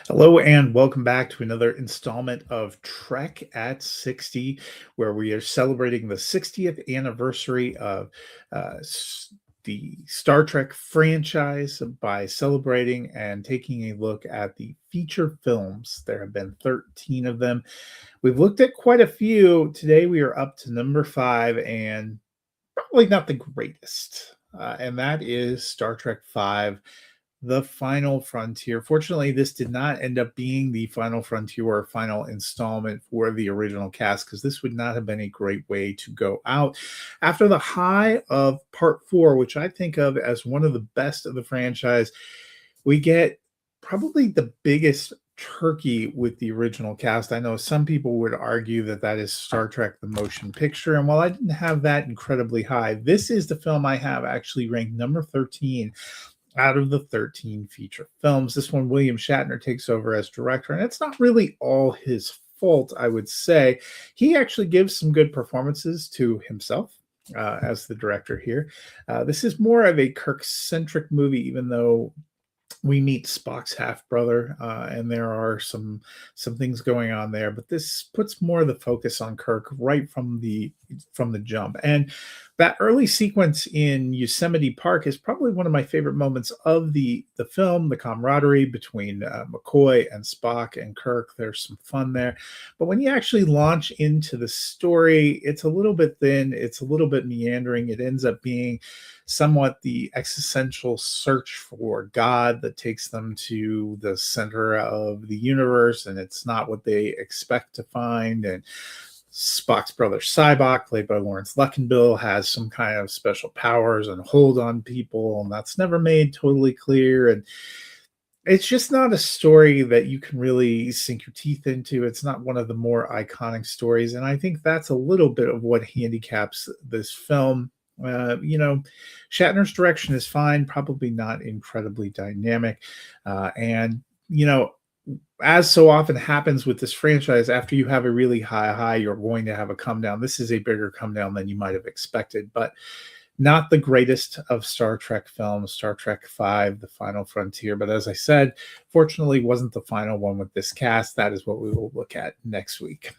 Hello and welcome back to another installment of Trek at 60, where we are celebrating the 60th anniversary of the Star Trek franchise by celebrating and taking a look at the feature films. There have been 13 of them. We've looked at quite a few. Today we are up to number five, and probably not the greatest, and that is Star Trek V: The Final Frontier. Fortunately, this did not end up being the final frontier or final installment for the original cast, because this would not have been a great way to go out. After the high of part four, which I think of as one of the best of the franchise, we get probably the biggest turkey with the original cast. I know some people would argue that that is Star Trek the Motion Picture, and while I didn't have that incredibly high, this is the film I have actually ranked number 13 out of the 13 feature films. This one, William Shatner takes over as director, and it's not really all his fault, I would say. He actually gives some good performances to himself as the director here. This is more of a Kirk-centric movie, even though we meet Spock's half brother, and there are some things going on there. But this puts more of the focus on Kirk right from the jump. And that early sequence in Yosemite Park is probably one of my favorite moments of the film. The camaraderie between McCoy and Spock and Kirk. There's some fun there. But when you actually launch into the story, it's a little bit thin. It's a little bit meandering. It ends up being somewhat the existential search for God that takes them to the center of the universe, and it's not what they expect to find. And Spock's brother Sybok, played by Lawrence Luckinbill, has some kind of special powers and hold on people, and that's never made totally clear. And it's just not a story that you can really sink your teeth into. It's not one of the more iconic stories, and I think that's a little bit of what handicaps this film. Shatner's direction is fine, probably not incredibly dynamic. And, as so often happens with this franchise, after you have a really high, you're going to have a come down. This is a bigger come down than you might have expected, but not the greatest of Star Trek films, Star Trek V: The Final Frontier. But as I said, fortunately, wasn't the final one with this cast. That is what we will look at next week.